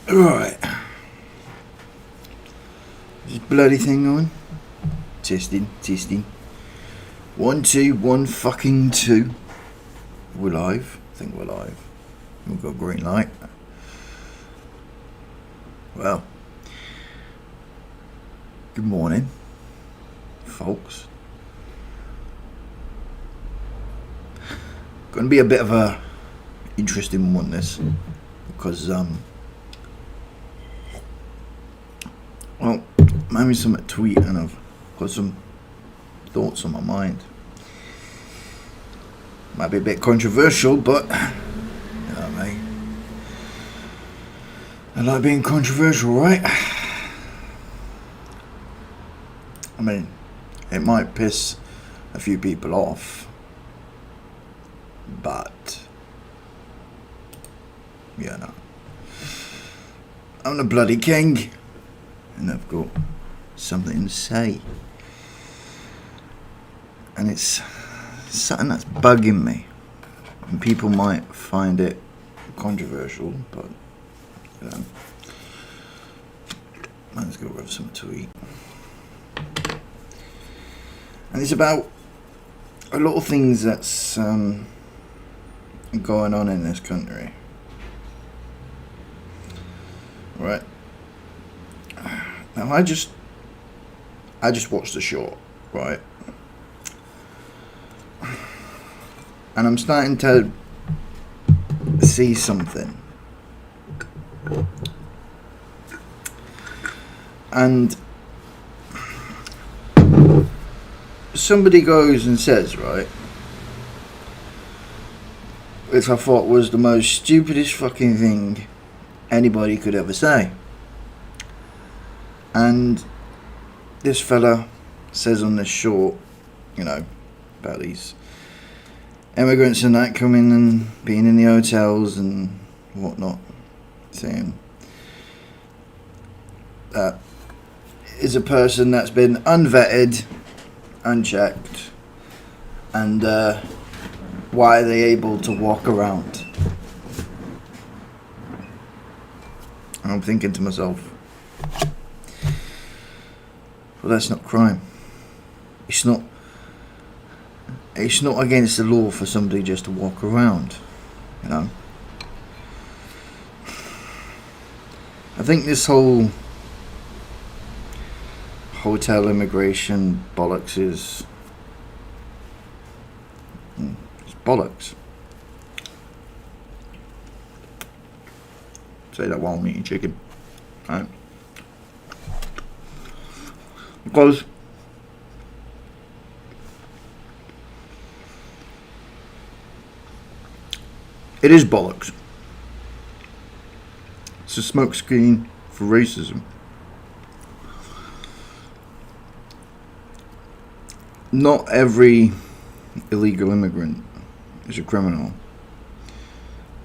Right. This bloody thing on. Testing. 1, 2, 1 fucking 2. We're live. I think we're live. We've got green light. Well, good morning, folks. Going to be a bit of a interesting one, this, because well, I'm having something to tweet and I've got some thoughts on my mind. Might be a bit controversial, but you know, mate, I like being controversial, right? I mean, it might piss a few people off, but yeah, no, I'm the bloody king, and I've got something to say, and it's something that's bugging me, and people might find it controversial, but you know, might as well have something to eat. And it's about a lot of things that's going on in this country, right? Now I just watched the short, right? And I'm starting to see something. And somebody goes and says, right, which I thought was the most stupidest fucking thing anybody could ever say. And this fella says on this short, you know, about these immigrants and that coming and being in the hotels and whatnot, saying that is a person that's been unvetted, unchecked, and why are they able to walk around? And I'm thinking to myself, well, that's not crime. It's not against the law for somebody just to walk around, you know. I think this whole hotel immigration bollocks is it's bollocks. Say that while I'm eating chicken, right? Because it is bollocks. It's a smokescreen for racism. Not every illegal immigrant is a criminal,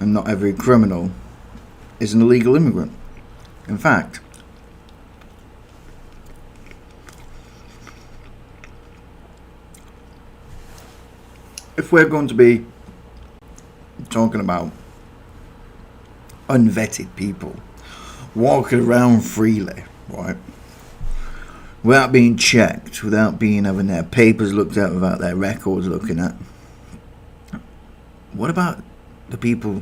and not every criminal is an illegal immigrant. In fact, if we're going to be talking about unvetted people walking around freely, right, without being checked, without being having their papers looked at, without their records looking at, what about the people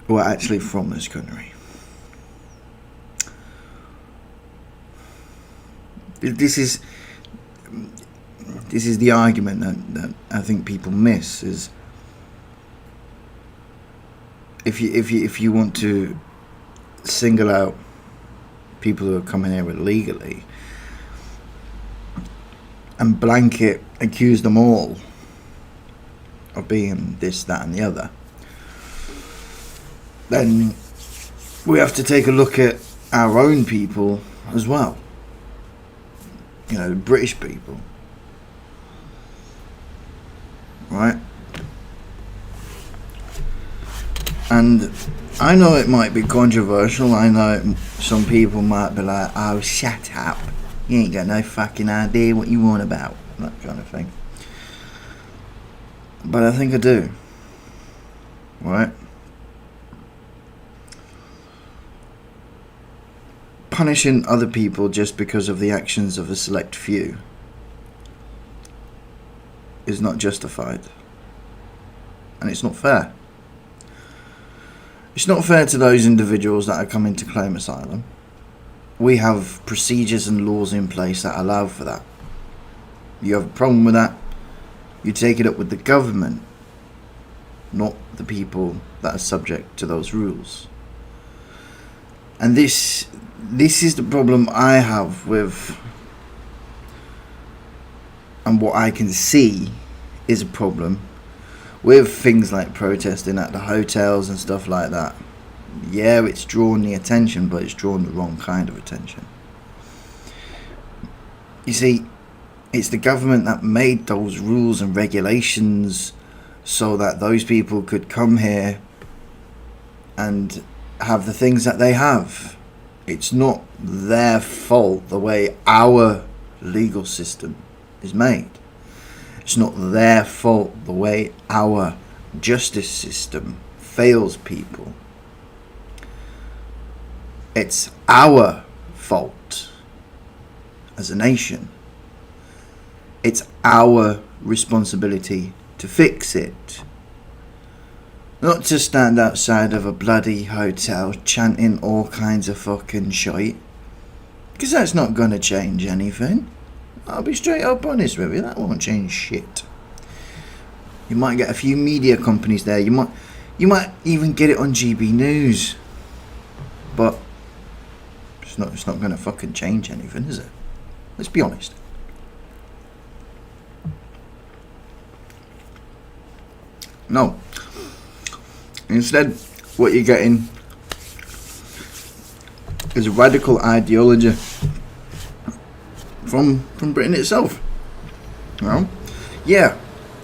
who are actually from this country? This is the argument that I think people miss, is if you want to single out people who are coming here illegally and blanket accuse them all of being this, that and the other, then we have to take a look at our own people as well. You know, the British people, right? And I know it might be controversial. I know some people might be like, oh, shut up. You ain't got no fucking idea what you want about. That kind of thing. But I think I do. Right? punishing other people just because of the actions of a select few is not justified. And it's not fair. It's not fair to those individuals that are coming to claim asylum. We have procedures and laws in place that allow for that. You have a problem with that, you take it up with the government, not the people that are subject to those rules. And this is the problem I have with, and what I can see is a problem with things like protesting at the hotels and stuff like that. Yeah, it's drawn the attention, but it's drawn the wrong kind of attention. You see, it's the government that made those rules and regulations so that those people could come here and have the things that they have. It's not their fault the way our legal system is made. It's not their fault the way our justice system fails people. It's our fault as a nation. It's our responsibility to fix it. Not to stand outside of a bloody hotel chanting all kinds of fucking shite. Because that's not going to change anything. I'll be straight up honest with you, that won't change shit. You might get a few media companies there, you might even get it on GB News. But it's not going to fucking change anything, is it? Let's be honest. No. Instead, what you're getting is a radical ideology from Britain itself. You know? Yeah,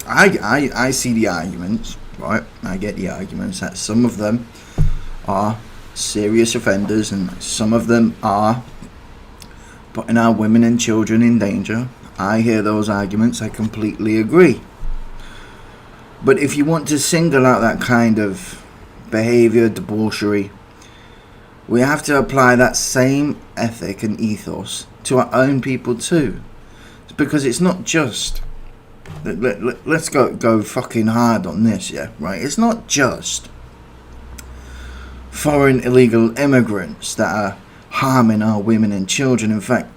I see the arguments, right? I get the arguments that some of them are serious offenders and some of them are putting our women and children in danger. I hear those arguments, I completely agree. But if you want to single out that kind of behaviour, debauchery, we have to apply that same ethic and ethos to our own people too. It's because it's not just, let's go fucking hard on this, yeah, right? It's not just foreign illegal immigrants that are harming our women and children. In fact,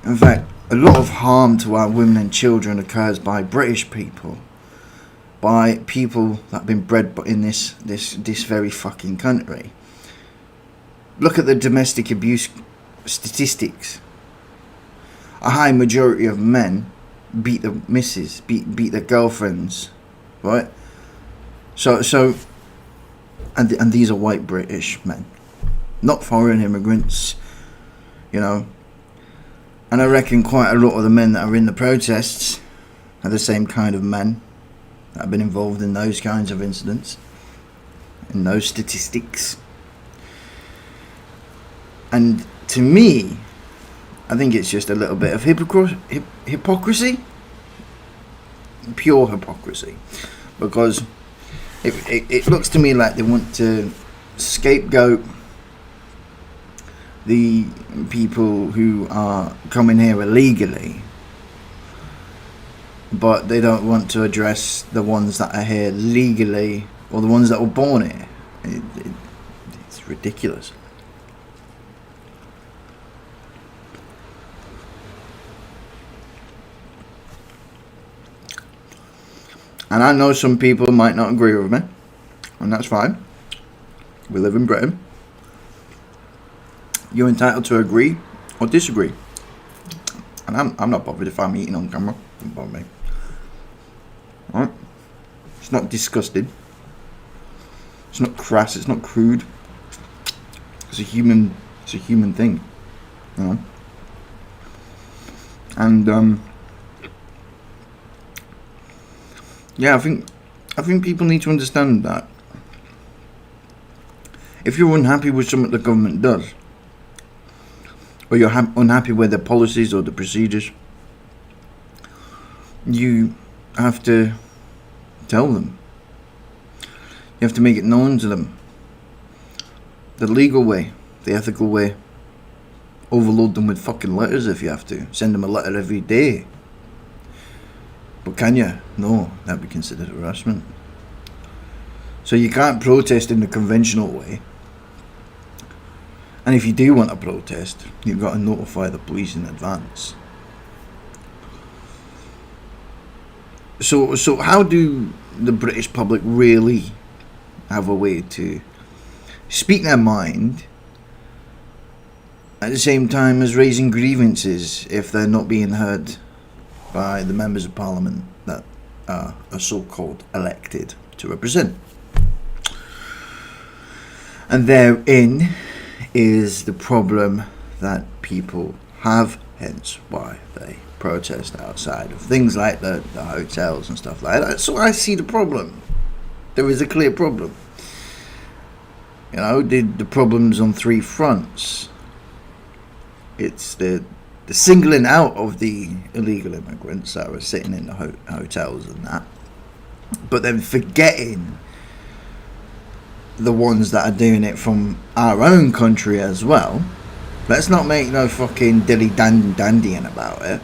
a lot of harm to our women and children occurs by British people, by people that have been bred in this very fucking country. Look at the domestic abuse statistics. A high majority of men beat the missus, beat their girlfriends, right? So, and these are white British men, not foreign immigrants, you know. And I reckon quite a lot of the men that are in the protests are the same kind of men that have been involved in those kinds of incidents, in those statistics. And to me, I think it's just a little bit of hypocrisy, pure hypocrisy, because it looks to me like they want to scapegoat the people who are coming here illegally, but they don't want to address the ones that are here legally or the ones that were born here. It's ridiculous. And I know some people might not agree with me, and that's fine. We live in Britain. You're entitled to agree or disagree. And I'm not bothered if I'm eating on camera. Don't bother me. Alright? It's not disgusting. It's not crass, it's not crude. It's a human thing. You know? And yeah, I think people need to understand that if you're unhappy with something the government does, or you're unhappy with the policies or the procedures, you have to tell them. You have to make it known to them. The legal way, the ethical way, Overload them with fucking letters if you have to. Send them a letter every day. But can you? No, that'd be considered harassment. So you can't protest in the conventional way. And if you do want to protest, you've got to notify the police in advance. So how do the British public really have a way to speak their mind at the same time as raising grievances if they're not being heard by the members of parliament that are so-called elected to represent? And therein is the problem that people have, hence why they protest outside of things like the hotels and stuff like that. So I see the problem. There is a clear problem. You know, the problem's on three fronts. It's the singling out of the illegal immigrants that are sitting in the hotels and that, but then forgetting the ones that are doing it from our own country as well. Let's not make no fucking dilly-dandying about it.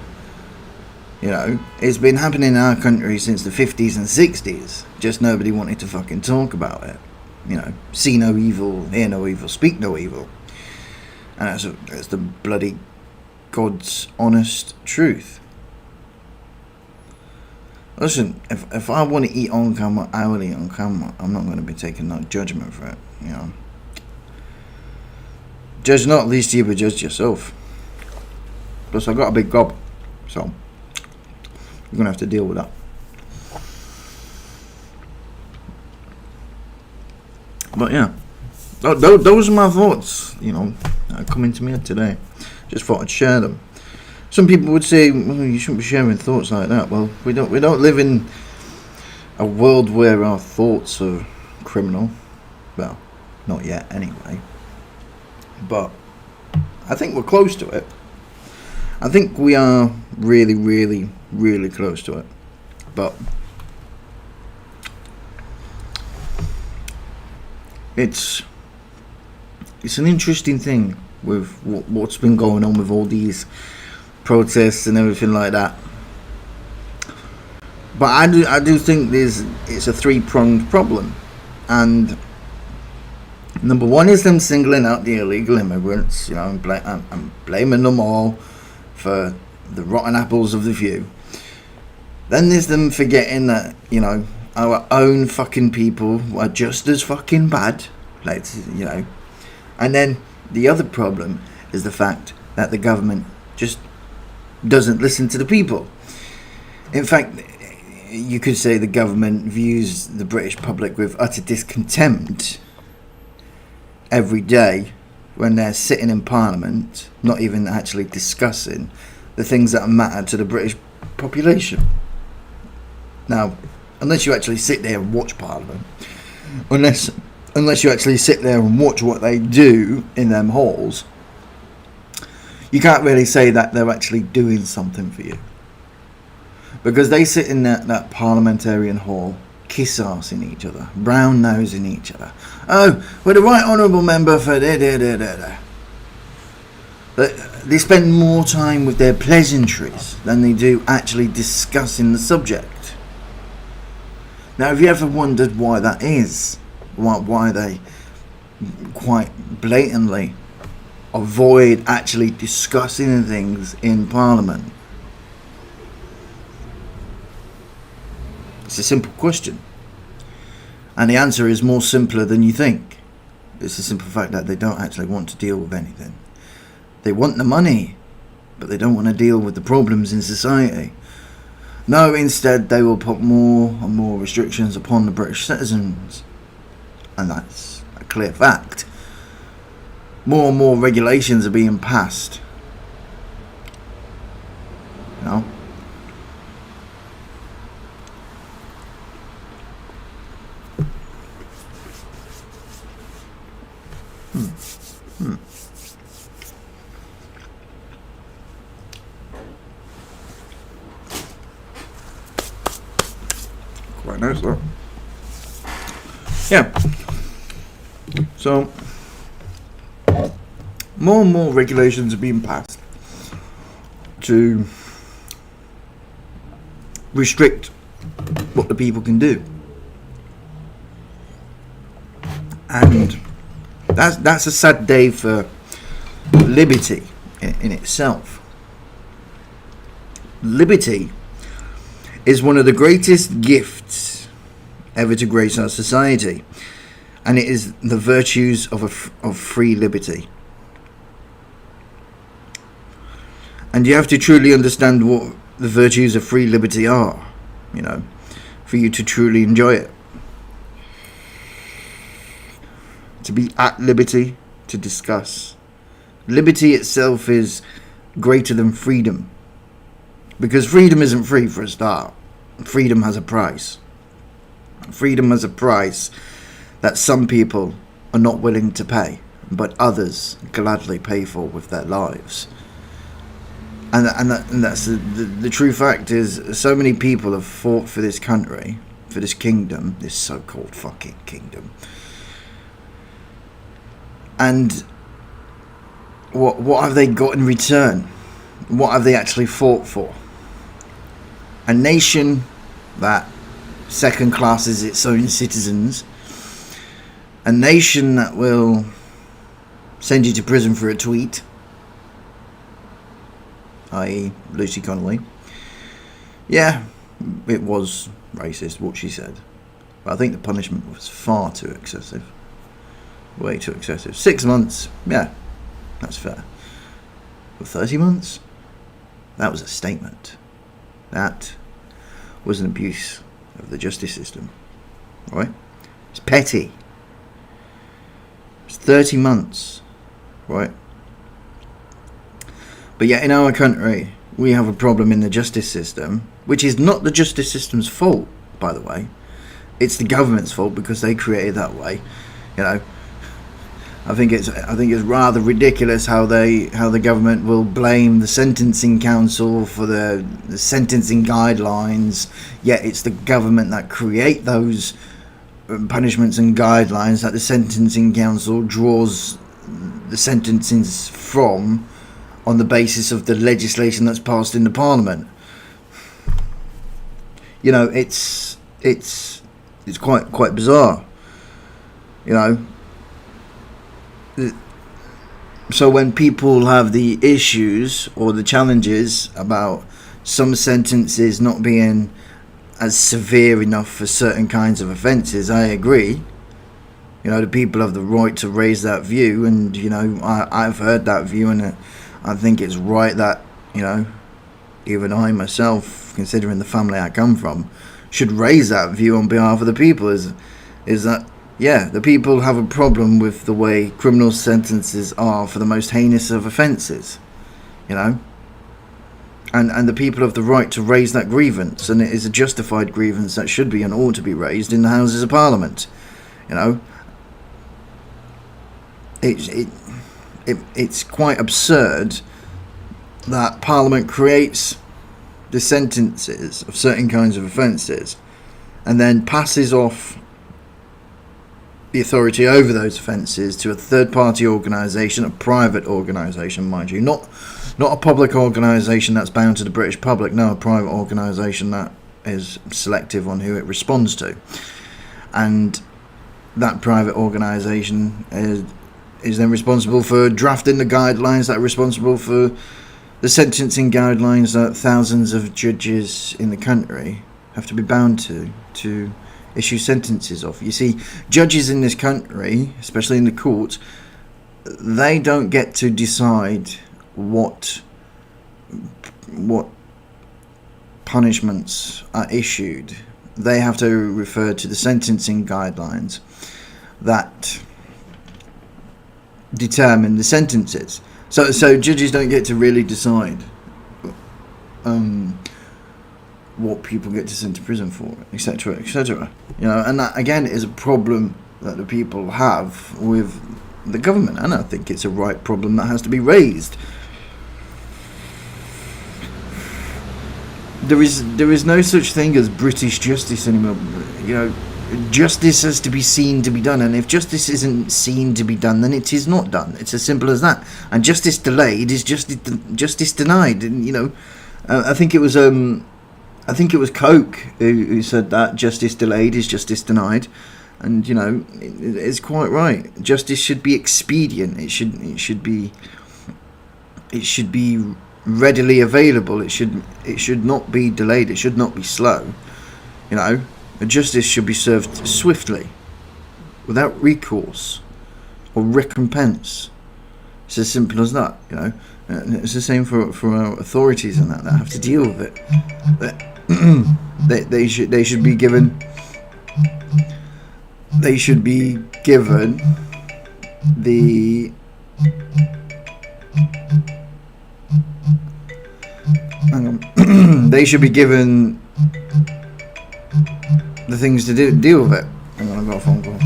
You know, it's been happening in our country since the 50s and 60s. Just nobody wanted to fucking talk about it. You know, see no evil, hear no evil, speak no evil. And that's the bloody God's honest truth. Listen, if I want to eat on camera, I will eat on camera. I'm not going to be taking no judgment for it, you know. Judge not, least you but judge yourself. Plus, I got a big gob, so you're going to have to deal with that. But yeah, those are my thoughts, you know, coming to me today. Just thought I'd share them. Some people would say, well, you shouldn't be sharing thoughts like that. Well, we don't live in a world where our thoughts are criminal. Well, not yet anyway. But I think we're close to it. I think we are really, really, really close to it. But it's an interesting thing with what's been going on with all these protests and everything like that. But I do think it's a three-pronged problem. And number one is them singling out the illegal immigrants, you know, I'm blaming them all for the rotten apples of the view. Then there's them forgetting that, you know, our own fucking people are just as fucking bad, like, you know. And then the other problem is the fact that the government just doesn't listen to the people. In fact, you could say the government views the British public with utter discontempt every day when they're sitting in Parliament, not even actually discussing the things that matter to the British population. Now, unless you actually sit there and watch Parliament, unless you actually sit there and watch what they do in them halls, you can't really say that they're actually doing something for you. Because they sit in that parliamentarian hall, kiss-arsing each other, brown-nosing each other. Oh, we're the right honourable member for da-da-da-da-da. They spend more time with their pleasantries than they do actually discussing the subject. Now, have you ever wondered why that is? Why they quite blatantly avoid actually discussing things in Parliament? It's a simple question. And the answer is more simpler than you think. It's the simple fact that they don't actually want to deal with anything. They want the money, but they don't want to deal with the problems in society. No, instead they will put more and more restrictions upon the British citizens. And that's a clear fact. More and more regulations are being passed. You know? Quite nice though. Yeah. So more and more regulations are being passed to restrict what the people can do, and that's a sad day for liberty in itself. Liberty is one of the greatest gifts ever to grace our society, and it is the virtues of free liberty. And you have to truly understand what the virtues of free liberty are, you know, for you to truly enjoy it. To be at liberty to discuss. Liberty itself is greater than freedom. Because freedom isn't free for a start. Freedom has a price. Freedom has a price that some people are not willing to pay, but others gladly pay for with their lives. And that's the true fact is, so many people have fought for this country, for this kingdom, this so-called fucking kingdom. And what have they got in return? What have they actually fought for? A nation that second classes its own citizens. A nation that will send you to prison for a tweet, i.e. Lucy Connolly. Yeah, it was racist what she said, but I think the punishment was far too excessive. Way too excessive. 6 months, yeah, that's fair. But 30 months? That was a statement. That was an abuse of the justice system, right? It's petty. It's 30 months, right? But yet in our country, we have a problem in the justice system, which is not the justice system's fault, by the way. It's the government's fault because they created that way. You know, I think it's rather ridiculous how the government will blame the sentencing council for the sentencing guidelines, yet it's the government that create those punishments and guidelines that the sentencing council draws the sentences from on the basis of the legislation that's passed in the parliament. You know, it's quite bizarre. You know. So when people have the issues or the challenges about some sentences not being as severe enough for certain kinds of offences, I agree. You know, the people have the right to raise that view, and you know, I've heard that view, and I think it's right that, you know, even I myself, considering the family I come from, should raise that view on behalf of the people. Is that, yeah, the people have a problem with the way criminal sentences are for the most heinous of offences, you know, and the people have the right to raise that grievance, and it is a justified grievance that should be and ought to be raised in the Houses of Parliament. You know, it's quite absurd that Parliament creates the sentences of certain kinds of offences and then passes off the authority over those offences to a third-party organisation, a private organisation, mind you, not a public organisation that's bound to the British public, no, a private organisation that is selective on who it responds to. And that private organisation is then responsible for drafting the guidelines that are responsible for the sentencing guidelines that thousands of judges in the country have to be bound to issue sentences of. You see, judges in this country, especially in the courts, they don't get to decide what punishments are issued. They have to refer to the sentencing guidelines that determine the sentences. So judges don't get to really decide what people get to send to prison for, etc., etc. You know, and that again is a problem that the people have with the government, and I think it's a right problem that has to be raised. There is no such thing as British justice anymore. You know, justice has to be seen to be done, and if justice isn't seen to be done, then it is not done. It's as simple as that. And justice delayed is justice denied. And, you know, I think it was Coke who said that justice delayed is justice denied, and you know, it's quite right. Justice should be expedient. It should be readily available. It should not be delayed. It should not be slow. You know, justice should be served swiftly, without recourse or recompense. It's as simple as that. You know, and it's the same for our authorities and that have to deal with it. They should be given. They should be given the. Hang on. They should be given the things to deal with it. Hang on, I've got a phone call.